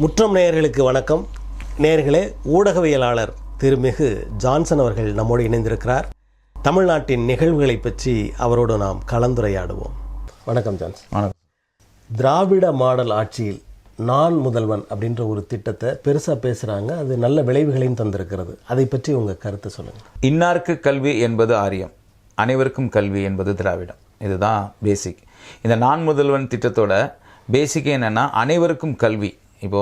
முற்றம் நேயர்களுக்கு வணக்கம். நேயர்களே, ஊடகவியலாளர் திருமிகு ஜான்சன் அவர்கள் நம்மோடு இணைந்திருக்கிறார். தமிழ்நாட்டின் நிகழ்வுகளை பற்றி அவரோடு நாம் கலந்துரையாடுவோம். வணக்கம் ஜான்சன். வணக்கம். திராவிட மாடல் ஆட்சியில் நான் முதல்வன் அப்படின்ற ஒரு திட்டத்தை பெருசாக பேசுகிறாங்க. அது நல்ல விளைவுகளையும் தந்திருக்கிறது. அதை பற்றி உங்கள் கருத்தை சொல்லுங்கள். இன்னாருக்கு கல்வி என்பது ஆரியம், அனைவருக்கும் கல்வி என்பது திராவிடம். இதுதான் பேசிக். இந்த நான் முதல்வன் திட்டத்தோட பேசிக்கே என்னென்னா அனைவருக்கும் கல்வி. இப்போ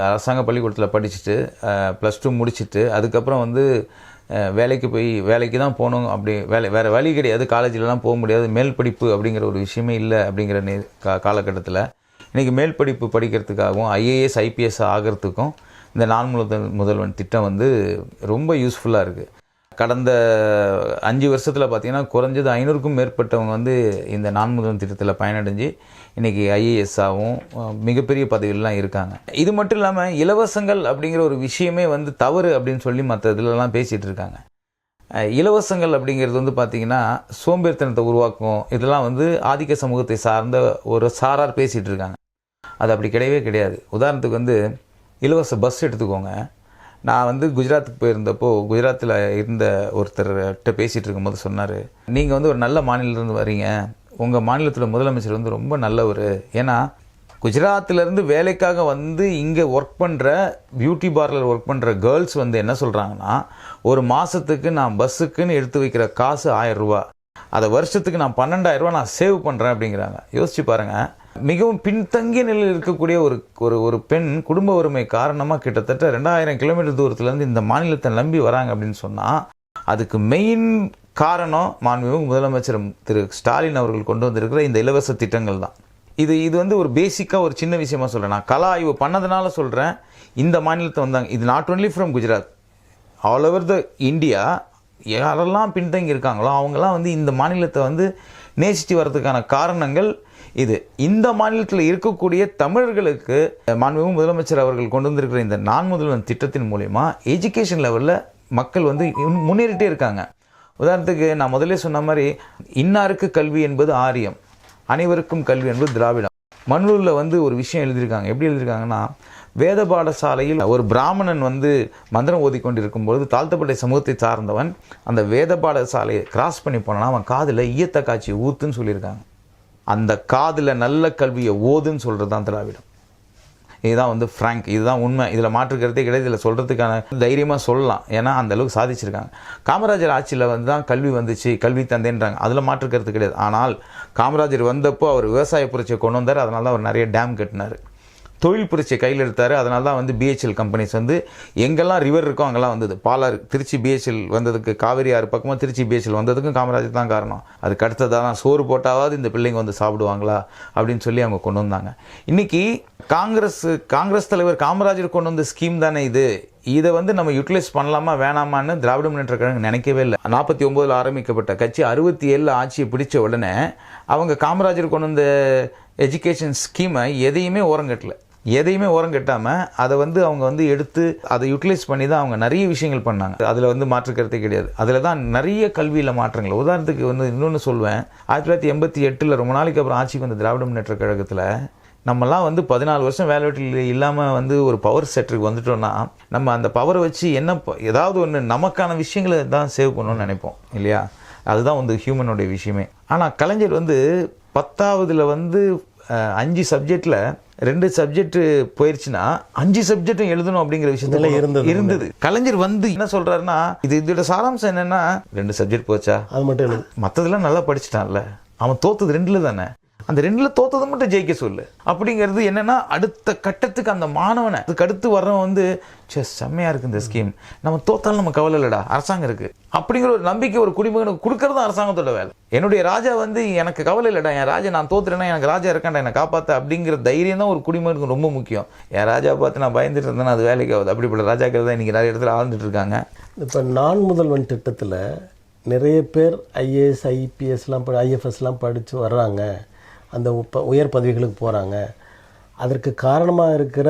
அரசாங்க பள்ளிக்கூடத்தில் படிச்சுட்டு +2 முடிச்சுட்டு அதுக்கப்புறம் வேலைக்கு தான் போகணும். அப்படி வேறு வழி கிடையாது. காலேஜிலலாம் போக முடியாது. மேல் படிப்பு அப்படிங்கிற ஒரு விஷயமே இல்லை. அப்படிங்கிற காலகட்டத்தில் இன்றைக்கி மேல் படிப்பு படிக்கிறதுக்காகவும் IAS IPS ஆகிறதுக்கும் இந்த நான் முதல்வன் திட்டம் ரொம்ப யூஸ்ஃபுல்லாக இருக்குது. கடந்த 5 வருஷத்தில் பார்த்திங்கன்னா குறைஞ்சது 500க்கும் மேற்பட்டவங்க இந்த நான் முதல்வன் திட்டத்தில் பயனடைஞ்சு இன்றைக்கி IAS-ஆகவும் மிகப்பெரிய பதவியிலலாம் இருக்காங்க. இது மட்டும் இல்லாமல் இலவசங்கள் அப்படிங்கிற ஒரு விஷயமே தவறு அப்படின்னு சொல்லி மற்ற இதிலலாம் பேசிகிட்டு இருக்காங்க. இலவசங்கள் அப்படிங்கிறது பார்த்திங்கன்னா சோம்பேறித்தனத்தை உருவாக்கும். இதெல்லாம் ஆதிக்க சமூகத்தை சார்ந்த ஒரு சாரார் பேசிகிட்டு இருக்காங்க. அது அப்படி கிடையவே கிடையாது. உதாரணத்துக்கு இலவச பஸ் எடுத்துக்கோங்க. நான் குஜராத்துக்கு போயிருந்தப்போ குஜராத்தில் இருந்த ஒருத்தர்கிட்ட பேசிகிட்டு இருக்கும்போது சொன்னார், நீங்கள் ஒரு நல்ல மாநிலத்திலேருந்து வரீங்க, உங்கள் மாநிலத்தில் முதலமைச்சர் ரொம்ப நல்லவர். ஏன்னா குஜராத்திலேருந்து வேலைக்காக இங்கே ஒர்க் பண்ணுற பியூட்டி பார்லர் ஒர்க் பண்ணுற கேர்ள்ஸ் என்ன சொல்கிறாங்கன்னா, ஒரு மாதத்துக்கு நான் பஸ்ஸுக்குன்னு எடுத்து வைக்கிற காசு 1000 ரூபா, அதை வருஷத்துக்கு நான் 12,000 ரூபா நான் சேவ் பண்ணுறேன் அப்படிங்கிறாங்க. யோசிச்சு பாருங்கள். மிகவும் பின்தங்கிய நிலையில் இருக்கக்கூடிய ஒரு பெண் குடும்ப வறுமை காரணமாக கிட்டத்தட்ட 2000 கிலோமீட்டர் தூரத்துலேருந்து இந்த மாநிலத்தை நம்பி வராங்க அப்படின்னு சொன்னால் அதுக்கு மெயின் காரணம் மாண்புமிகு முதலமைச்சர் திரு ஸ்டாலின் அவர்கள் கொண்டு வந்திருக்கிற இந்த இலவச திட்டங்கள் தான். இது ஒரு பேசிக்காக ஒரு சின்ன விஷயமா சொல்கிறேன். நான் கள ஆய்வு பண்ணதுனால சொல்கிறேன். இந்த மாநிலத்தை வந்தாங்க. இது not only from Gujarat, all over the India. யாரெல்லாம் பின்தங்கி இருக்காங்களோ அவங்கெல்லாம் இந்த மாநிலத்தை நேசித்து வர்றதுக்கான காரணங்கள் இது. இந்த மாநிலத்தில் இருக்கக்கூடிய தமிழர்களுக்கு மாண்புமிகு முதலமைச்சர் அவர்கள் கொண்டு வந்திருக்கிற இந்த நான் முதல்வன் திட்டத்தின் மூலமா எஜுகேஷன் லெவலில் மக்கள் முன்னேறிட்டே இருக்காங்க. உதாரணத்துக்கு நான் முதல்ல சொன்ன மாதிரி இன்னாருக்கு கல்வி என்பது ஆரியம், அனைவருக்கும் கல்வி என்பது திராவிடம். மன்னூரில் ஒரு விஷயம் எழுதியிருக்காங்க. எப்படி எழுதியிருக்காங்கன்னா, வேத பாடசாலையில் ஒரு பிராமணன் மந்திரம் ஓதிக்கொண்டிருக்கும்போது தாழ்த்தப்பட்ட சமூகத்தை சார்ந்தவன் அந்த வேத பாடசாலையை கிராஸ் பண்ணி போனான்னா அவன் காதில் ஈயத்த காட்சி ஊத்துன்னு சொல்லியிருக்காங்க. அந்த காதில் நல்ல கல்வியை ஓதுன்னு சொல்கிறது தான் திராவிடம். இதுதான் ஃப்ராங்க், இதுதான் உண்மை. இதில் மாற்றுக்கிறதே கிடையாது. இதில் சொல்கிறதுக்கான தைரியமாக சொல்லலாம். ஏன்னா அந்தளவுக்கு சாதிச்சிருக்காங்க. காமராஜர் ஆட்சியில் தான் கல்வி வந்துச்சு, கல்வி தந்தேன்றாங்க. அதில் மாற்றுக்கிறது கிடையாது. ஆனால் காமராஜர் வந்தப்போ அவர் விவசாய புரட்சியை கொண்டு வந்தார். அதனால தான் அவர் நிறைய டேம் கட்டினார். தொழில் புரட்சியை கையில் எடுத்தார். அதனால தான் BHL கம்பெனிஸ் எங்கெல்லாம் ரிவர் இருக்கோ அங்கெல்லாம் வந்தது. பாலாறு, திருச்சி BHL வந்ததுக்கு, காவிரி ஆறு பக்கமாக திருச்சி BHL வந்ததுக்கும் காமராஜர் தான் காரணம். அதுக்கு அடுத்ததான் சோறு போட்டாவது இந்த பிள்ளைங்க சாப்பிடுவாங்களா அப்படின்னு சொல்லி அவங்க கொண்டு வந்தாங்க. இன்றைக்கி காங்கிரஸ் தலைவர் காமராஜர் கொண்டு வந்த ஸ்கீம் தானே இது. இதை நம்ம யூட்டிலைஸ் பண்ணலாமா வேணாமான்னு திராவிட முன்னேற்ற கழகம் நினைக்கவே இல்லை. 49 ஆரம்பிக்கப்பட்ட கட்சி 67 ஆட்சியை பிடிச்ச உடனே அவங்க காமராஜர் கொண்டு வந்த எஜுகேஷன் ஸ்கீமை எதையுமே ஓரங்கட்டாமல் அதை அவங்க எடுத்து அதை யூட்டிலைஸ் பண்ணி தான் அவங்க நிறைய விஷயங்கள் பண்ணாங்க. அதில் மாற்றுக்கிறதே கிடையாது. அதில் தான் நிறைய கல்வியில் மாற்றங்கள். உதாரணத்துக்கு இன்னொன்று சொல்வேன். 1988 ரொம்ப நாளைக்கு அப்புறம் ஆட்சிக்கு வந்த திராவிட முன்னேற்ற கழகத்தில் நம்மலாம் 14 வருஷம் வேலை வெட்டில் இல்லாமல் ஒரு பவர் செட்டருக்கு வந்துட்டோம்னா நம்ம அந்த பவரை வச்சு ஏதாவது ஒன்று நமக்கான விஷயங்களை தான் சேவ் பண்ணணும்னு நினைப்போம் இல்லையா? அதுதான் ஹியூமனுடைய விஷயமே. ஆனால் கலைஞர் 10ஆவதுல 5 சப்ஜெக்டில் 2 சப்ஜெக்ட் போயிடுச்சுன்னா 5 சப்ஜெக்டும் எழுதணும் அப்படிங்கிற விஷயத்துல இருந்தது. கலைஞர் என்ன சொல்றாருன்னா, இதோட சாராம்சம் என்னன்னா, 2 சப்ஜெக்ட் போச்சா அது மட்டும் எழுது, மற்றதெல்லாம் நல்லா படிச்சுட்டான்ல, அவன் தோத்தது 2ல தானே, அந்த 2ல தோத்ததை மட்டும் ஜெயிக்க சொல்லு அப்படிங்கிறது. என்னன்னா அடுத்த கட்டத்துக்கு அந்த மாணவனை அதுக்கு அடுத்து வர்றவன் செம்மையா இருக்கு இந்த ஸ்கீம், நம்ம தோத்தாலும் நம்ம கவலை இல்லடா, அரசாங்கம் இருக்கு அப்படிங்கிற ஒரு நம்பிக்கை ஒரு குடிமகனுக்கு கொடுக்கறது அரசாங்கத்தோட வேலை. என்னுடைய ராஜா எனக்கு கவலை இல்லடா, என் ராஜா நான் தோத்துறேன்னா எனக்கு ராஜா இருக்காண்டா என்னை காப்பாற்ற அப்படிங்கிற தைரியம் தான் ஒரு குடிமகனுக்கு ரொம்ப முக்கியம். என் ராஜா பார்த்து நான் பயந்துட்டு இருந்தேன்னா அது வேலைக்கு ஆகுது. அப்படிப்பட்ட ராஜாக்கள் தான் இன்னைக்கு நிறைய இடத்துல ஆழ்ந்துட்டு இருக்காங்க. இப்போ நான் முதல்வன் திட்டத்தில் நிறைய பேர் IAS IPSலாம் IFSலாம் படித்து வர்றாங்க, அந்த உயர் பதவிகளுக்கு போகிறாங்க. அதற்கு காரணமாக இருக்கிற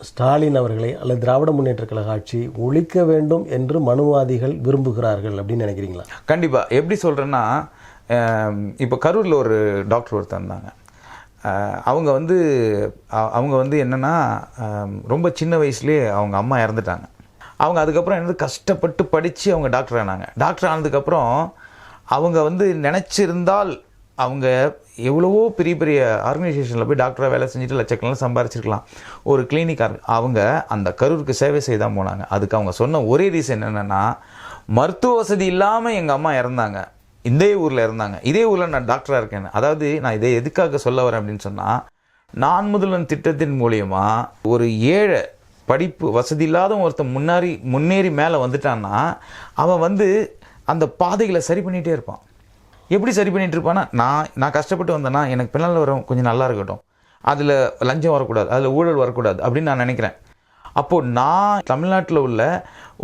ஸ்டாலின் அவர்களை அல்லது திராவிட முன்னேற்ற கழக ஆட்சி ஒழிக்க வேண்டும் என்று மனுவாதிகள் விரும்புகிறார்கள் அப்படின்னு நினைக்கிறீங்களா? கண்டிப்பாக. எப்படி சொல்கிறேன்னா, இப்போ கரூரில் ஒரு டாக்டர் ஒருத்தர் இருந்தாங்க. அவங்க வந்து என்னென்னா ரொம்ப சின்ன வயசுலேயே அவங்க அம்மா இறந்துட்டாங்க. அவங்க அதுக்கப்புறம் என்னது கஷ்டப்பட்டு படித்து அவங்க டாக்டர் ஆனாங்க. டாக்டர் ஆனதுக்கப்புறம் அவங்க வந்து நினச்சிருந்தால் அவங்க எவ்வளவோ பெரிய பெரிய ஆர்கனைசேஷனில் போய் டாக்டராக வேலை செஞ்சுட்டு லட்சக்கணக்கில் சம்பாரிச்சிருக்கலாம். ஒரு கிளினிக் அவங்க அந்த கரூருக்கு சேவை செய்ய தான் போனாங்க. அதுக்கு அவங்க சொன்ன ஒரே ரீசன் என்னென்னா, மருத்துவ வசதி இல்லாமல் எங்கள் அம்மா இறந்தாங்க, இதே ஊரில் இருந்தாங்க, இதே ஊரில் நான் டாக்டராக இருக்கேன். அதாவது நான் இதை எதுக்காக சொல்ல வரேன் அப்படின்னு சொன்னால், நான் முதல்வன் திட்டத்தின் மூலயமா ஒரு ஏழை படிப்பு வசதி இல்லாத ஒருத்தன் முன்னேறி மேலே வந்துட்டான்னா அவன் வந்து அந்த பாதைகளை சரி பண்ணிகிட்டே இருப்பான். எப்படி சரி பண்ணிகிட்டு இருப்பான்னா, நான் கஷ்டப்பட்டு வந்தேன்னா எனக்கு பின்னால் வர கொஞ்சம் நல்லா இருக்கட்டும், அதில் லஞ்சம் வரக்கூடாது, அதில் ஊழல் வரக்கூடாது அப்படின்னு நான் நினைக்கிறேன். அப்போது நான் தமிழ்நாட்டில் உள்ள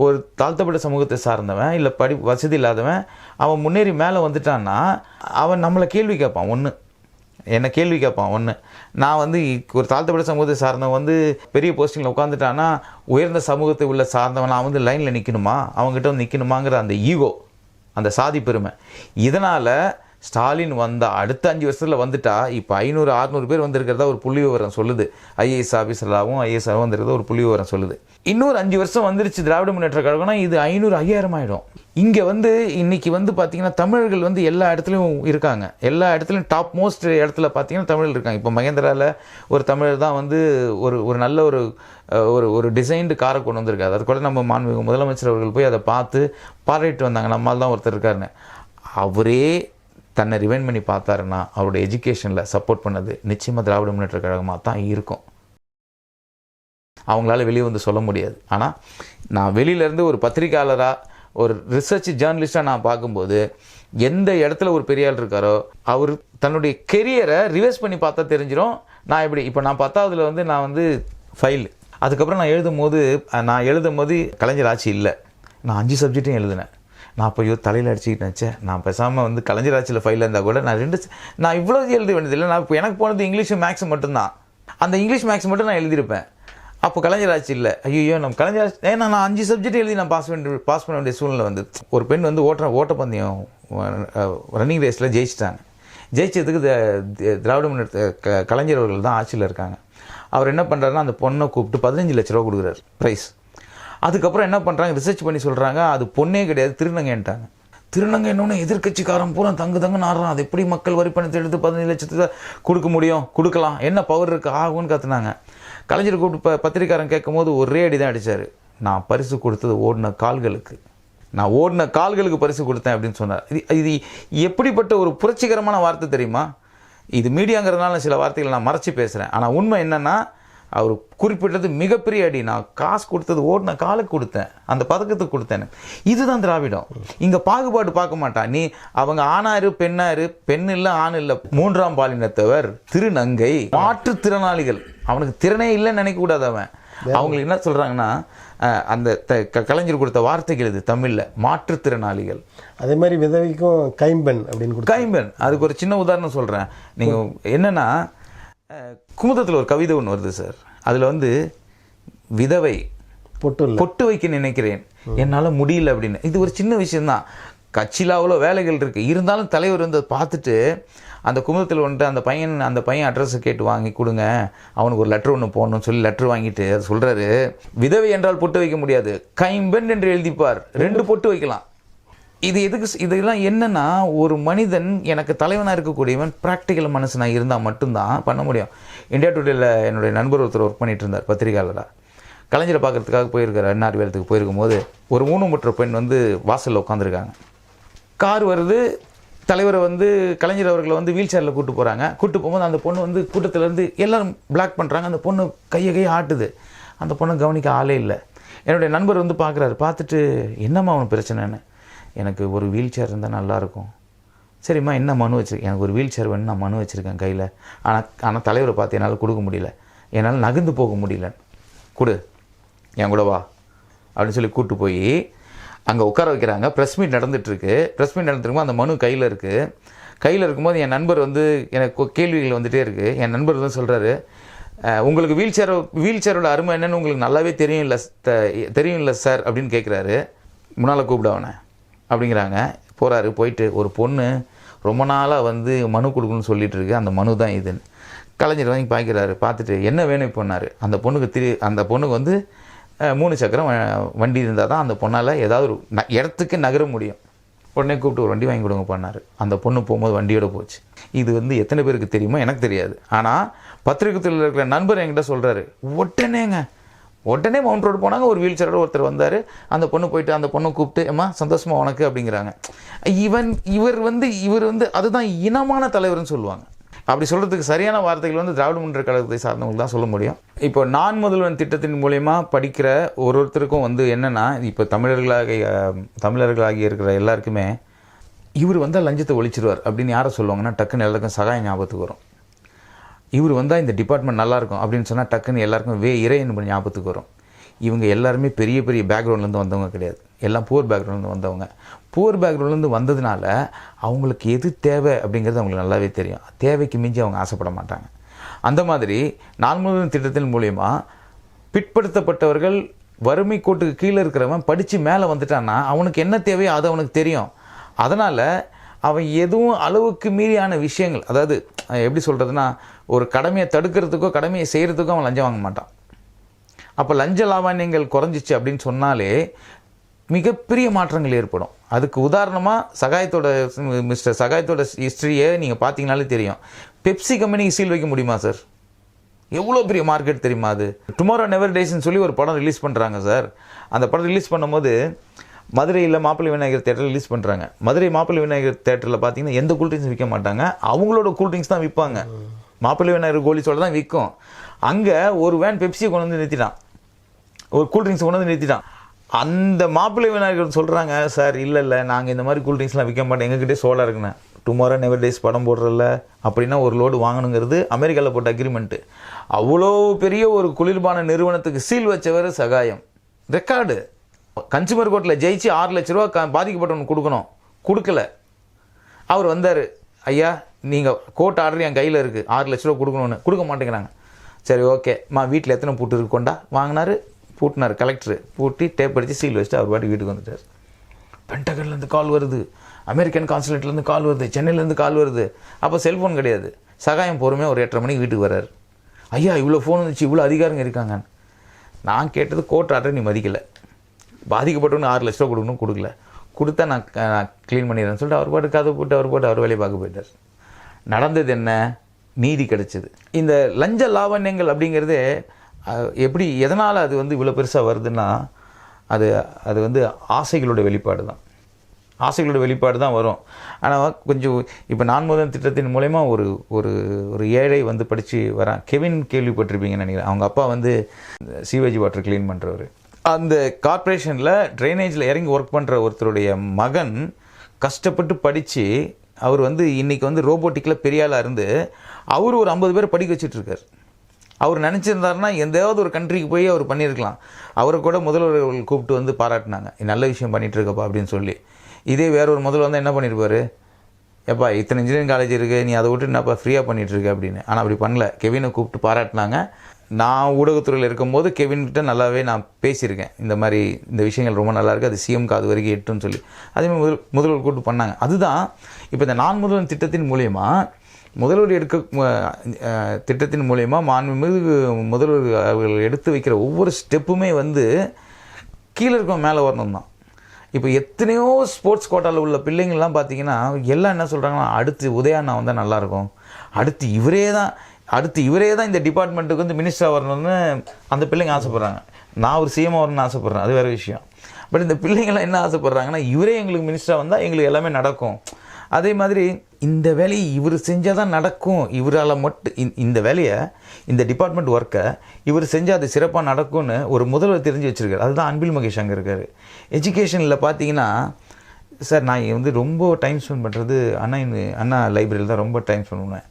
ஒரு தாழ்த்தப்பட்ட சமூகத்தை சார்ந்தவன் இல்லை வசதி இல்லாதவன் அவன் முன்னேறி மேலே வந்துட்டான்னா அவன் நம்மளை கேள்வி கேட்பான். என்னை கேள்வி கேட்பான். நான் வந்து ஒரு தாழ்த்தப்பட்ட சமூகத்தை சார்ந்தவன் வந்து பெரிய போஸ்டிங்கில் உட்காந்துட்டான்னா உயர்ந்த சமூகத்தை உள்ள சார்ந்தவன் நான் வந்து லைனில் நிற்கணுமா, அவங்ககிட்ட வந்து நிற்கணுமாங்கிற அந்த ஈகோ, அந்த சாதி பெருமை. இதனால் ஸ்டாலின் வந்தால் அடுத்த 5 வருஷத்தில் வந்துட்டா இப்போ 500-600 பேர் வந்திருக்கிறதா ஒரு புள்ளி விவரம் சொல்லுது. ஐஏஎஸ் ஆஃபீஸராகவும் ஐஏஎஸ்ஸாகவும் வந்திருக்கிறதா ஒரு புள்ளி விவரம் சொல்லுது. இன்னொரு 5 வருஷம் வந்துருச்சு திராவிட முன்னேற்ற கழகம்னா இது 500-5000 ஆகிடும். இங்கே வந்து இன்றைக்கி வந்து பார்த்திங்கன்னா தமிழர்கள் வந்து எல்லா இடத்துலையும் இருக்காங்க. எல்லா இடத்துலையும் டாப் மோஸ்ட் இடத்துல பார்த்திங்கன்னா தமிழர்கள் இருக்காங்க. இப்போ மகேந்திராவில் ஒரு தமிழர் தான் வந்து ஒரு நல்ல ஒரு டிசைன்டு காரை கொண்டு வந்திருக்காரு. அது கூட நம்ம மாண்புமிகு முதலமைச்சர் அவர்கள் போய் அதை பார்த்து பாராட்டிட்டு வந்தாங்க. நம்மால் தான் ஒருத்தர் இருக்காருன்னு. அவரே தன்னை ரிவைண்ட் பண்ணி பார்த்தாருன்னா அவருடைய எஜுகேஷனில் சப்போர்ட் பண்ணது நிச்சயமாக திராவிட முன்னேற்ற கழகமாக தான் இருக்கும். அவங்களால வெளியே வந்து சொல்ல முடியாது. ஆனால் நான் வெளியிலேருந்து ஒரு பத்திரிக்கையாளராக ஒரு ரிசர்ச் ஜேர்னலிஸ்டாக நான் பார்க்கும்போது எந்த இடத்துல ஒரு பெரிய ஆள் இருக்காரோ அவர் தன்னுடைய கெரியரை ரிவைஸ் பண்ணி பார்த்தா தெரிஞ்சிடும். நான் இப்போ நான் 10ஆவதுல வந்து நான் வந்து ஃபெயில். அதுக்கப்புறம் நான் எழுதும் போது கலைஞர் ஆட்சி இல்லை, நான் 5 சப்ஜெக்ட்டையும் எழுதினேன். நான் அப்போ தலையில் அடிச்சுக்கிட்டேன். நான் பேசாமல் வந்து கலைஞர் ஆட்சியில் ஃபெயில் இருந்தால் கூட நான் இவ்வளோ எழுத வேண்டியதில்லை. நான் இப்போ எனக்கு போனது இங்கிலீஷும் மேக்ஸும் மட்டும்தான். அந்த இங்கிலீஷ் மேக்ஸ் மட்டும் நான் எழுதியிருப்பேன். அப்போ கலைஞர் ஆட்சி இல்லை. ஐயோ நம்ம கலைஞர் ஆட்சி ஏன்னா நான் 5 சப்ஜெக்ட் எழுதி நான் பாஸ் பண்ண வேண்டிய சூழ்நிலை வந்து. ஒரு பெண் வந்து ஓட்டப்பந்தயம் ரன்னிங் ரேஸில் ஜெயிச்சதுக்கு திராவிட முன்னேற்ற கலைஞர் அவர்கள் தான் ஆட்சியில் இருக்காங்க. அவர் என்ன பண்ணுறாருன்னா அந்த பொண்ணை கூப்பிட்டு 15 லட்ச ரூபா கொடுக்குறாரு ப்ரைஸ். அதுக்கப்புறம் என்ன பண்ணுறாங்க, ரிசர்ச் பண்ணி சொல்கிறாங்க அது பொண்ணே கிடையாது, திருநங்கைன்ட்டாங்க. திருநங்கை என்னொன்று எதிர்கட்சிக்காரன் பூரா தங்குன்னு ஆடுறான். அது எப்படி மக்கள் வரி பணத்தை எடுத்து 15 லட்சத்தை கொடுக்க முடியும், கொடுக்கலாம், என்ன பவர் இருக்குது ஆகும்னு கற்றுனாங்க. கலைஞர் கூப்பிட்டு பத்திரிக்காரன் கேட்கும் போது ஒரே அடி தான் அடித்தார். நான் பரிசு கொடுத்தது ஓடின கால்களுக்கு பரிசு கொடுத்தேன் அப்படின்னு சொன்னார். இது எப்படிப்பட்ட ஒரு புரட்சிகரமான வார்த்தை தெரியுமா? இது மீடியாங்கிறதுனால சில வார்த்தைகளை நான் மறைச்சி பேசுகிறேன். ஆனால் உண்மை என்னென்னா அவர் குறிப்பிட்டது மிகப்பெரிய அடி. நான் காசு கொடுத்தது ஓடின காலுக்கு கொடுத்தேன், அந்த பதக்கத்துக்கு கொடுத்தேன். இதுதான் திராவிடம். இங்கே பாகுபாடு பார்க்க மாட்டான். நீ அவங்க ஆணாரு பெண்ணாரு, பெண் இல்லை ஆண் இல்லை, 3ஆம் பாலினத்தவர், திருநங்கை, மாற்றுத்திறனாளிகள், அவனுக்கு திறனே இல்லைன்னு நினைக்கக்கூடாது. அவங்களுக்கு என்ன சொல்கிறாங்கன்னா அந்த கலைஞர் கொடுத்த வார்த்தைகள் இது தமிழில் மாற்றுத்திறனாளிகள். அதே மாதிரி விதவைக்கும் கைம்பெண் அப்படின்னு கைம்பெண். அதுக்கு ஒரு சின்ன உதாரணம் சொல்கிறேன். நீங்கள் என்னென்னா குமுதத்தில் ஒரு கவிதை ஒன்று வருது சார். அதில் வந்து விதவை பொட்டு வைக்க நினைக்கிறேன், என்னால் முடியல அப்படின்னு. இது ஒரு சின்ன விஷயம்தான். கட்சியில் அவ்வளோ வேலைகள் இருக்குது, இருந்தாலும் தலைவர் வந்து பார்த்துட்டு அந்த குமுதத்தில் வந்துட்டு அந்த பையன் அட்ரஸை கேட்டு வாங்கி கொடுங்க, அவனுக்கு ஒரு லெட்ரு ஒன்று போடணும்னு சொல்லி லெட்ரு வாங்கிட்டு அது சொல்கிறாரு, விதவை என்றால் பொட்டு வைக்க முடியாது, கைம்பெண் என்று எழுதிப்பார், 2 பொட்டு வைக்கலாம். இதெல்லாம் என்னன்னா, ஒரு மனிதன் எனக்கு தலைவனாக இருக்கக்கூடியவன் ப்ராக்டிக்கல் மனசனாக இருந்தால் மட்டும்தான் பண்ண முடியும். இந்தியா டுடேல என்னுடைய நண்பர் ஒருத்தர் ஒர்க் பண்ணிட்டு இருந்தார் பத்திரிகையாளராக. கலைஞரை பார்க்கறதுக்காக போயிருக்கார். என்ஆர் வேலத்துக்கு போயிருக்கும்போது ஒரு ஊனமுற்ற பெண் வந்து வாசலில் உட்காந்துருக்காங்க. கார் வருது, தலைவரை வந்து கலைஞர் அவர்களை வந்து வீல் சேரில் கூப்பிட்டு போகிறாங்க. கூப்பிட்டு போகும்போது அந்த பொண்ணு வந்து கூட்டத்திலேருந்து எல்லோரும் பிளாக் பண்ணுறாங்க. அந்த பொண்ணு கையை ஆட்டுது. அந்த பொண்ணை கவனிக்க ஆளே இல்லை. என்னுடைய நண்பர் வந்து பார்க்குறாரு. பார்த்துட்டு என்னம்மா அவனுக்கு பிரச்சனைன்னு, எனக்கு ஒரு வீல் சேர் இருந்தால் நல்லாயிருக்கும். சரிம்மா என்ன மனு வச்சுருக்கேன், எனக்கு ஒரு வீல் சேர் வேணும், நான் மனு வச்சுருக்கேன் கையில். ஆனால் தலைவரை பார்த்து என்னால் கொடுக்க முடியல, என்னால் நகர்ந்து போக முடியல, கொடு என் கூட வா அப்படின்னு சொல்லி கூப்பிட்டு போய் அங்கே உட்கார வைக்கிறாங்க. ப்ரெஸ் மீட் நடந்துகிட்ருக்கு. ப்ரெஸ் மீட் நடந்துருக்கும்போது அந்த மனு கையில் இருக்குது. கையில் இருக்கும்போது என் நண்பர் வந்து எனக்கு கேள்விகள் வந்துகிட்டே இருக்குது. என் நண்பர் வந்து சொல்கிறாரு, உங்களுக்கு வீல் சேரோட அருமை என்னன்னு உங்களுக்கு நல்லாவே தெரியும் இல்லை சார் அப்படின்னு கேட்குறாரு. முன்னால் கூப்பிட அவனை அப்படிங்கிறாங்க. போகிறாரு. போயிட்டு ஒரு பொண்ணு ரொம்ப நாளாக வந்து மனு கொடுக்கணும்னு சொல்லிட்டு இருக்கு, அந்த மனு தான் இதுன்னு. கலைஞர் வாங்கி பார்க்கிறாரு, பார்த்துட்டு என்ன வேணும் இப்போன்னாரு. அந்த பொண்ணுக்கு வந்து 3 சக்கரம் வண்டி இருந்தால் தான் அந்த பொண்ணால் ஏதாவது ஒரு இடத்துக்கு நகர முடியும். உடனே கூப்பிட்டு ஒரு வண்டி வாங்கி கொடுங்க பண்ணார். அந்த பொண்ணு போகும்போது வண்டியோட போச்சு. இது வந்து எத்தனை பேருக்கு தெரியுமோ எனக்கு தெரியாது. ஆனால் பத்திரிகைத்தில் இருக்கிற நண்பர் என்கிட்ட சொல்கிறாரு, உடனே மவுண்ட் ரோடு போனாங்க. ஒரு வீல் சேரோட ஒருத்தர் வந்தார். அந்த பொண்ணு போயிட்டு அந்த பொண்ணை கூப்பிட்டு அம்மா சந்தோஷமா உனக்கு அப்படிங்கிறாங்க. இவர் வந்து அதுதான் இனமான தலைவர்னு சொல்லுவாங்க. அப்படி சொல்கிறதுக்கு சரியான வார்த்தைகள் வந்து திராவிட முன்னேற்ற கழகத்தை சார்ந்தவங்க தான் சொல்ல முடியும். இப்போ நான் முதல்வன் திட்டத்தின் மூலயமா படிக்கிற ஒருத்தருக்கும் வந்து என்னென்னா, இப்போ தமிழர்களாகி இருக்கிற எல்லாருக்குமே இவர் வந்தால் லஞ்சத்தை ஒழிச்சிருவார் அப்படின்னு யாரை சொல்லுவாங்கன்னா டக்குன்னு எல்லாருக்கும் சகாயம் ஞாபகத்துக்கு வரும். இவர் வந்தால் இந்த டிபார்ட்மெண்ட் நல்லாயிருக்கும் அப்படின்னு சொன்னால் டக்குன்னு எல்லாருக்கும் இறையன் ஞாபகத்துக்கு வரும். இவங்க எல்லாருமே பெரிய பெரிய பேக்ரவுண்ட்லேருந்து வந்தவங்க கிடையாது, எல்லாம் புவர் பேக்ரவுண்ட்லேருந்து வந்தவங்க. புவர் பேக்ரவுண்ட்லேருந்து வந்ததுனால அவங்களுக்கு எது தேவை அப்படிங்கிறது அவங்களுக்கு நல்லாவே தெரியும். தேவைக்கு மிஞ்சி அவங்க ஆசைப்பட மாட்டாங்க. அந்த மாதிரி நான் முதல்வன் திட்டத்தின் மூலயமா பிற்படுத்தப்பட்டவர்கள், வறுமை கோட்டுக்கு கீழே இருக்கிறவன் படித்து மேலே வந்துட்டான்னா அவனுக்கு என்ன தேவையோ அது அவனுக்கு தெரியும். அதனால் அவன் எதுவும் அளவுக்கு மீறியான விஷயங்கள், அதாவது எப்படி சொல்கிறதுனா, ஒரு கடமையை தடுக்கிறதுக்கோ கடமையை செய்கிறதுக்கோ அவன் லஞ்சம் வாங்க மாட்டான். அப்போ லஞ்ச லாவண்யங்கள் குறைஞ்சிச்சு அப்படின்னு சொன்னாலே மிகப்பெரிய மாற்றங்கள் ஏற்படும். அதுக்கு உதாரணமாக மிஸ்டர் சகாயத்தோட ஹிஸ்ட்ரியை நீங்கள் பார்த்தீங்கனாலே தெரியும். பெப்சி கம்பெனிக்கு சீல் வைக்க முடியுமா சார்? எவ்வளோ பெரிய மார்க்கெட் தெரியுமா அது? டுமாரோ நெவர் டேஸ்ன்னு சொல்லி ஒரு படம் ரிலீஸ் பண்ணுறாங்க சார். அந்த படம் ரிலீஸ் பண்ணும்போது மதுரையில் மாப்பிள்ளை விநாயகர் தேட்டரில் ரிலீஸ் பண்ணுறாங்க. மதுரை மாப்பிள்ளை விநாயகர் தேட்டரில் பார்த்தீங்கன்னா எந்த கூல்ட்ரிங்க்ஸ் விற்க மாட்டாங்க, அவங்களோட கூல்ட்ரிங்க்ஸ் தான் விற்பாங்க. மாப்பிள்ளை விநாயகர் கோலிச்சோட தான் விற்கும். அங்கே ஒரு வேன் பெப்சியை கொண்டு வந்து நிறுத்திட்டான், ஒரு கூல்ட்ரிங்க்ஸ் கொண்டு வந்து நிறுத்திட்டான். அந்த மாப்பிள்ளை விநாயகர் சொல்கிறாங்க, சார் இல்லை நாங்கள் இந்த மாதிரி கூல்ட்ரிங்க்ஸ்லாம் விற்க மாட்டோம், எங்ககிட்டே சோடா இருக்குண்ணே. டுமாரோ நெவர் டேஸ் படம் போடுறதில்ல அப்படின்னா ஒரு லோடு வாங்கணுங்கிறது அமெரிக்காவில் போட்ட அக்ரிமெண்ட்டு. அவ்வளோ பெரிய ஒரு குளிர்பான நிறுவனத்துக்கு சீல் வச்சவர் சகாயம். ரெக்கார்டு. கன்சூமர் கோர்ட்டில் ஜெயிச்சு 6 லட்ச ரூபா பாதிக்கப்பட்டவனுக்கு கொடுக்கணும், கொடுக்கல. அவர் வந்தார், ஐயா நீங்கள் கோர்ட் ஆர்டர் என் கையில் இருக்குது, 6 லட்ச ரூபா கொடுக்கணும்னு. கொடுக்க மாட்டேங்கிறாங்க. சரி ஓகேம்மா, வீட்டில் எத்தனை பூட்டு இருக்கு கொண்டா. வாங்கினார், பூட்டினார். கலெக்டர் பூட்டி டேப் அடித்து சீல் வச்சுட்டு அவர் பாட்டு வீட்டுக்கு வந்துட்டார். பென்டகன்லேருந்து கால் வருது, அமெரிக்கன் கான்சுலேட்லேருந்து கால் வருது, சென்னையிலேருந்து கால் வருது. அப்போ செல்ஃபோன் கிடையாது. சகாயம் பொறுமையாக ஒரு 8:30 மணிக்கு வீட்டுக்கு வர்றாரு. ஐயா இவ்வளோ ஃபோன் வந்துச்சு, இவ்வளோ அதிகாரங்க இருக்காங்க. நான் கேட்டது கோர்ட் ஆர்டர் நீ மதிக்கலை, பாதிக்கப்பட்டவனு 6 லட்ச ரூபா கொடுக்கணும், கொடுக்கல. கொடுத்தா நான் க்ளீன் பண்ணிடுறேன்னு சொல்லிட்டு அவர் பாட்டு கதை போட்டு அவர் வேலையை பார்க்க போயிட்டார். நடந்தது என்ன? நீதி கிடைச்சது. இந்த லஞ்ச லாவண்யங்கள் அப்படிங்கிறது எப்படி எதனால் அது வந்து இவ்வளோ பெருசாக வருதுன்னா, அது வந்து ஆசைகளோட வெளிப்பாடு தான். ஆசைகளோட வெளிப்பாடு தான் வரும். ஆனால் கொஞ்சம் இப்போ நான் முதல் திட்டத்தின் மூலயமா ஒரு ஒரு ஏழை வந்து படித்து வரான். கெவின் கேள்விப்பட்டிருப்பீங்கன்னு நினைக்கிறேன். அவங்க அப்பா வந்து சீவேஜ் வாட்டர் க்ளீன் பண்ணுறவர். அந்த கார்ப்பரேஷனில் ட்ரைனேஜில் இறங்கி ஒர்க் பண்ணுற ஒருத்தருடைய மகன் கஷ்டப்பட்டு படித்து அவர் வந்து இன்றைக்கி வந்து ரோபோட்டிக்கில் பெரிய ஆளாக இருந்து அவர் ஒரு 50 பேரை படிக்க வச்சுட்ருக்கார். அவர் நினச்சிருந்தாருன்னா எந்தாவது ஒரு கண்ட்ரிக்கு போய் அவர் பண்ணியிருக்கலாம். அவரை கூட முதல்வர்கள் கூப்பிட்டு வந்து பாராட்டினாங்க, நல்ல விஷயம் பண்ணிகிட்ருக்கப்பா அப்படின்னு சொல்லி. இதே வேற ஒரு முதல்வர் வந்து என்ன பண்ணியிருப்பார், எப்பா இத்தனை இன்ஜினியரிங் காலேஜ் இருக்குது, நீ அதை விட்டு என்னப்பா ஃப்ரீயாக பண்ணிகிட்ருக்க அப்படின்னு. ஆனால் அப்படி பண்ணல. கெவினை கூப்பிட்டு பாராட்டினாங்க. நான் ஊடகத்துறையில் இருக்கும்போது கெவின்கிட்ட நல்லாவே நான் பேசியிருக்கேன், இந்த மாதிரி இந்த விஷயங்கள் ரொம்ப நல்லாயிருக்கு, அது சிஎம் காது வரைக்கும் எட்டுன்னு சொல்லி. அதேமாதிரி முதல்வர் கூப்பிட்டு பண்ணாங்க. அதுதான் இப்போ இந்த நான் முதல்வன் திட்டத்தின் மூலயமா முதல்வர் திட்டத்தின் மூலயமா மாண்புமிகு முதல்வர் அவர்கள் எடுத்து வைக்கிற ஒவ்வொரு ஸ்டெப்புமே வந்து கீழே இருக்கவங்க மேலே வரணும் தான். இப்போ எத்தனையோ ஸ்போர்ட்ஸ் கோட்டாவில் உள்ள பிள்ளைங்கள்லாம் பார்த்தீங்கன்னா எல்லாம் என்ன சொல்கிறாங்கன்னா, அடுத்து உதயாண்ணா வந்தால் நல்லாயிருக்கும், அடுத்து இவரே தான் இந்த டிபார்ட்மெண்ட்டுக்கு வந்து மினிஸ்டராக வரணும்னு அந்த பிள்ளைங்க ஆசைப்பட்றாங்க. நான் ஒரு சிஎம் வரணும்னு ஆசைப்பட்றேன், அது வேறு விஷயம். பட் இந்த பிள்ளைங்கள்லாம் என்ன ஆசைப்பட்றாங்கன்னா, இவரே எங்களுக்கு மினிஸ்டராக வந்தால் எங்களுக்கு எல்லாமே நடக்கும். அதே மாதிரி இந்த வேலையை இவர் செஞ்சால் தான் நடக்கும், இவரால் மட்டும் இந்த வேலையை, இந்த டிபார்ட்மெண்ட் ஒர்க்கை இவர் செஞ்சால் அது சிறப்பாக நடக்கும்னு ஒரு முதல்வர் தெரிஞ்சு வச்சுருக்காரு. அதுதான் அன்பில் மகேஷ் அங்கே இருக்கார். எஜுகேஷனில் பார்த்தீங்கன்னா சார், நான் வந்து ரொம்ப டைம் ஸ்பெண்ட் பண்ணுறது அண்ணா லைப்ரரியில் தான் ரொம்ப டைம் ஸ்பெண்ட் பண்ணுவேன்.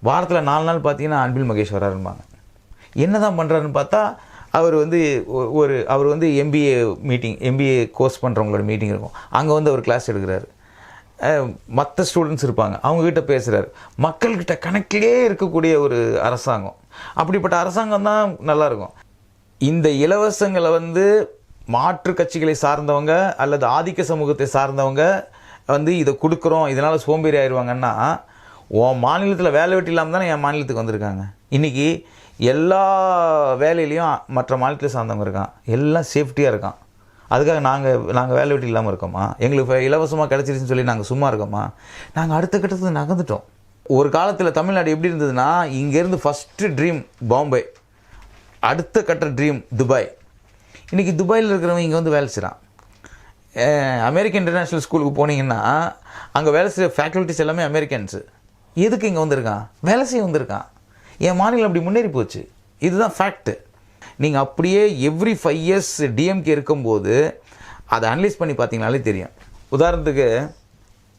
வாரத்தில் 4 நாள் பார்த்தீங்கன்னா அன்பில் மகேஷ் வராருப்பாங்க. என்ன தான் பண்ணுறாருன்னு பார்த்தா அவர் வந்து எம்பிஏ கோர்ஸ் பண்ணுறவங்களோட மீட்டிங் இருக்கும், அங்கே வந்து அவர் கிளாஸ் எடுக்கிறாரு. மற்ற ஸ்டூடெண்ட்ஸ் இருப்பாங்க, அவங்கக்கிட்ட பேசுகிறாரு. மக்கள்கிட்ட கணக்கிலே இருக்கக்கூடிய ஒரு அரசாங்கம். அப்படிப்பட்ட அரசாங்கம் தான் நல்லாயிருக்கும். இந்த இலவசங்களை வந்து மாற்று கட்சிகளை சார்ந்தவங்க அல்லது ஆதிக்க சமூகத்தை சார்ந்தவங்க வந்து இதை கொடுக்குறோம் இதனால் சோம்பேறி ஆயிடுவாங்கன்னா உன் மாநிலத்தில் வேலை வெட்டி இல்லாமல் தானே என் மாநிலத்துக்கு வந்திருக்காங்க. இன்றைக்கி எல்லா வேலையிலையும் மற்ற மாநிலத்தில் சார்ந்தவங்க இருக்கான், எல்லாம் சேஃப்டியாக இருக்கான். அதுக்காக நாங்கள் வேலை வெட்டி இல்லாமல் இருக்கோமா? எங்களுக்கு இலவசமாக கிடச்சிருச்சுன்னு சொல்லி நாங்கள் சும்மா இருக்கோமா? நாங்கள் அடுத்த கட்டத்துக்கு நகர்ந்துட்டோம். ஒரு காலத்தில் தமிழ்நாடு எப்படி இருந்ததுன்னா, இங்கேருந்து ஃபஸ்ட்டு ட்ரீம் பாம்பே, அடுத்த கட்ட ட்ரீம் துபாய். இன்றைக்கி துபாயில் இருக்கிறவங்க இங்கே வந்து வேலை செய்கிறான். அமெரிக்கன் இன்டர்நேஷ்னல் ஸ்கூலுக்கு போனீங்கன்னா அங்கே வேலை செய்கிற ஃபேக்கல்ட்டிஸ் எல்லாமே அமெரிக்கன்ஸு. எதுக்கு இங்கே வந்திருக்கான்? வேலை செய்ய வந்திருக்கான். என் மாநிலம் அப்படி முன்னேறி போச்சு. இதுதான் ஃபேக்ட்டு. நீங்கள் அப்படியே எவ்ரி 5 இயர்ஸ் டிஎம்கே இருக்கும்போது அதை அனலைஸ் பண்ணி பார்த்தீங்கனாலே தெரியும். உதாரணத்துக்கு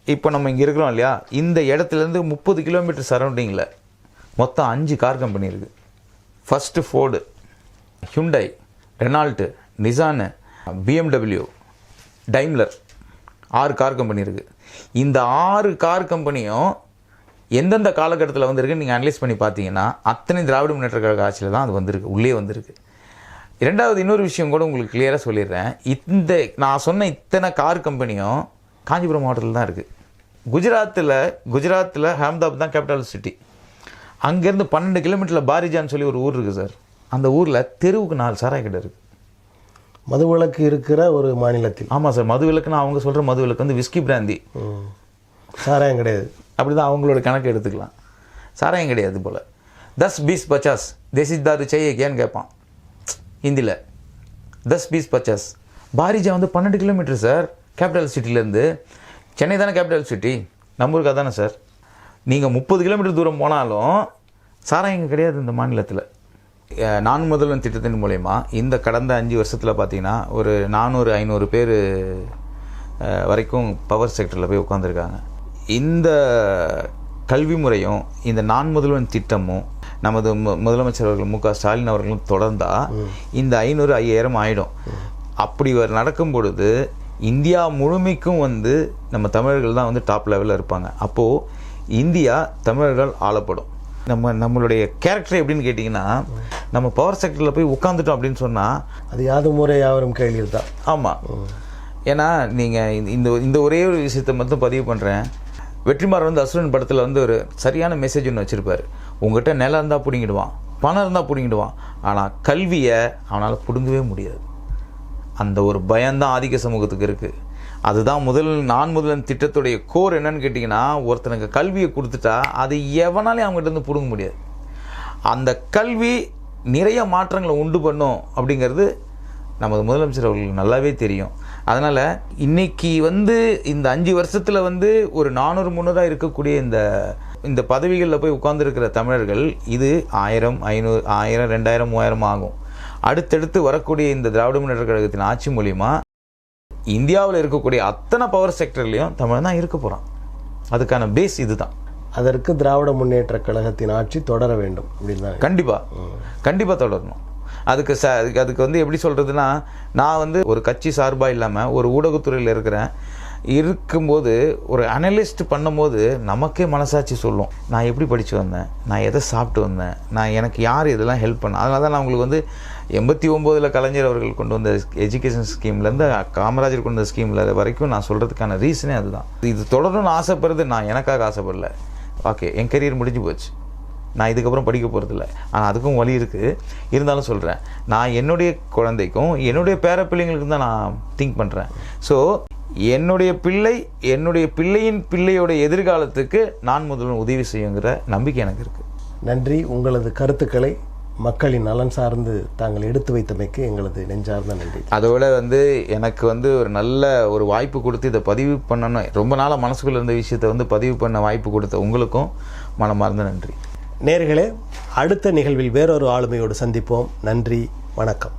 இப்போ நம்ம இங்கே இருக்கிறோம் இல்லையா, இந்த இடத்துலேருந்து 30 கிலோமீட்டர் சரௌண்டிங்கில் மொத்தம் 5 கார் கம்பெனி இருக்குது. First Ford, Hyundai, Renault, Nissan, BMW, Daimler, 6 car company இருக்குது. இந்த 6 கார் கம்பெனியும் எந்தெந்த காலகட்டத்தில் வந்திருக்குன்னு நீங்கள் அனலைஸ் பண்ணி பார்த்தீங்கன்னா அத்தனை திராவிட முன்னேற்ற கழக ஆட்சியில் தான் அது வந்திருக்கு, உள்ளே வந்திருக்கு. ரெண்டாவது இன்னொரு விஷயம் கூட உங்களுக்கு கிளியராக சொல்லிடுறேன். இந்த நான் சொன்ன இத்தனை கார் கம்பெனியும் காஞ்சிபுரம் மாவட்டத்தில் தான் இருக்குது. குஜராத்தில் அஹமதாபாத் தான் கேபிட்டல் சிட்டி. அங்கேருந்து 12 கிலோமீட்டரில் பாரிஜான்னு சொல்லி ஒரு ஊர் இருக்குது சார். அந்த ஊரில் தெருவுக்கு 4 சாராய கடை இருக்குது. மதுவிலக்கு இருக்கிற ஒரு மாநிலத்தில். ஆமாம் சார், மதுவிலக்குன்னு அவங்க சொல்கிற மதுவிலக்கு வந்து விஸ்கி பிராந்தி, சாராயம் கிடையாது. அப்படி தான் அவங்களோட கணக்கு எடுத்துக்கலாம். சாராயம் கிடையாது போல். 10-20-50 தேசிதாரு செய்யன்னு கேட்பான் ஹிந்தியில். 10-20-50. பாரிஜா வந்து 12 கிலோமீட்டர் சார் கேபிட்டல் சிட்டிலேருந்து. சென்னை தானே கேபிட்டல் சிட்டி, நம்ம ஊருக்கு அதானே சார். நீங்கள் 30 கிலோமீட்டர் தூரம் போனாலும் சாராயம் கிடையாது இந்த மாநிலத்தில். நான் முதல்வன் திட்டத்தின் மூலயமா இந்த கடந்த 5 வருஷத்தில் பார்த்தீங்கன்னா ஒரு 400-500 பேர் வரைக்கும் பவர் செக்டரில் போய் உட்காந்துருக்காங்க. இந்த கல்வி முறையும் இந்த நான் முதல்வன் திட்டமும் நமது முதலமைச்சர் அவர்கள் மு.க. ஸ்டாலின் அவர்களும் தொடர்ந்தால் இந்த 500-5000 ஆகிடும். அப்படி நடக்கும் பொழுது இந்தியா முழுமைக்கும் வந்து நம்ம தமிழர்கள் தான் வந்து டாப் லெவலில் இருப்பாங்க. அப்போது இந்தியா தமிழர்கள் ஆளப்படும். நம்மளுடைய கேரக்டர் எப்படின்னு கேட்டிங்கன்னா, நம்ம பவர் செக்டரில் போய் உட்காந்துட்டோம் அப்படின்னு சொன்னால் அது யாது முறை யாவரும் கையில் தான். ஆமாம். ஏன்னா நீங்கள் இந்த ஒரே ஒரு விஷயத்தை மட்டும் பதிவு பண்ணுறேன். வெற்றிமாறன் வந்து அசுரன் படத்தில் வந்து ஒரு சரியான மெசேஜ் ஒன்று வச்சுருப்பார். உங்கள்கிட்ட நிலம் இருந்தால் பிடுங்கிடுவான், பணம் இருந்தால் பிடுங்கிடுவான், ஆனால் கல்வியை அவனால் பிடுங்கவே முடியாது. அந்த ஒரு பயம்தான் ஆதிக்க சமூகத்துக்கு இருக்குது. அதுதான் நான் முதல்வன் திட்டத்துடைய கோர் என்னன்னு கேட்டிங்கன்னா, ஒருத்தனுக்கு கல்வியை கொடுத்துட்டா அது எவனாலே அவங்ககிட்ட இருந்து பிடுங்க முடியாது. அந்த கல்வி நிறைய மாற்றங்களை உண்டு பண்ணும் அப்படிங்கிறது நமது முதலமைச்சர் அவர்களுக்கு நல்லாவே தெரியும். அதனால் இன்றைக்கி வந்து இந்த 5 வருஷத்தில் வந்து ஒரு 400-300 இருக்கக்கூடிய இந்த பதவிகளில் போய் உட்கார்ந்துருக்கிற தமிழர்கள் இது 1000, 500, 1000, 2000, 3000 ஆகும். அடுத்தடுத்து வரக்கூடிய இந்த திராவிட முன்னேற்ற கழகத்தின் ஆட்சி மூலிமா இந்தியாவில் இருக்கக்கூடிய அத்தனை பவர் செக்டர்லேயும் தமிழ் தான் இருக்க போகிறான். அதுக்கான பேஸ் இது தான். அதற்கு திராவிட முன்னேற்ற கழகத்தின் ஆட்சி தொடர வேண்டும் அப்படின்னு தான். கண்டிப்பாக தொடரணும். அதுக்கு வந்து எப்படி சொல்கிறதுனா, நான் வந்து ஒரு கட்சி சார்பாக இல்லாமல் ஒரு ஊடகத்துறையில் இருக்கும்போது ஒரு அனலிஸ்ட் பண்ணும்போது நமக்கே மனசாட்சி சொல்லும், நான் எப்படி படித்து வந்தேன், நான் எதை சாப்பிட்டு வந்தேன், எனக்கு யார் இதெல்லாம் ஹெல்ப் பண்ண. அதனால தான் நான் உங்களுக்கு வந்து 89 கலைஞர் அவர்கள் கொண்டு வந்த எஜுகேஷன் ஸ்கீம்லேருந்து காமராஜர் கொண்டு வந்த ஸ்கீமில் வரைக்கும் நான் சொல்கிறதுக்கான ரீசனே அதுதான். இது தொடரணும்னு ஆசைப்படுறது நான் எனக்காக ஆசைப்படல. ஓகே, என் கரியர் முடிஞ்சு போச்சு, நான் இதுக்கப்புறம் படிக்க போகிறதில்ல. ஆனால் அதுக்கும் வழி இருக்குது. இருந்தாலும் சொல்கிறேன், நான் என்னுடைய குழந்தைக்கும் என்னுடைய பேர பிள்ளைங்களுக்கும் தான் நான் திங்க் பண்ணுறேன். ஸோ என்னுடைய பிள்ளையின் பிள்ளையோட எதிர்காலத்துக்கு நான் முதல்வன் உதவி செய்யுங்கிற நம்பிக்கை எனக்கு இருக்குது. நன்றி. உங்களது கருத்துக்களை மக்களின் நலன் சார்ந்து தாங்கள் எடுத்து வைத்தமைக்கு எங்களது நெஞ்சார்ந்த நன்றி. அதோட வந்து எனக்கு வந்து ஒரு நல்ல ஒரு வாய்ப்பு கொடுத்து இதை பதிவு பண்ணணும், ரொம்ப நாளாக மனசுக்குள்ள இருந்த விஷயத்தை வந்து பதிவு பண்ண வாய்ப்பு கொடுத்த உங்களுக்கும் மனமார்ந்த நன்றி. நேயர்களே, அடுத்த நிகழ்வில் வேறொரு ஆளுமையோடு சந்திப்போம். நன்றி, வணக்கம்.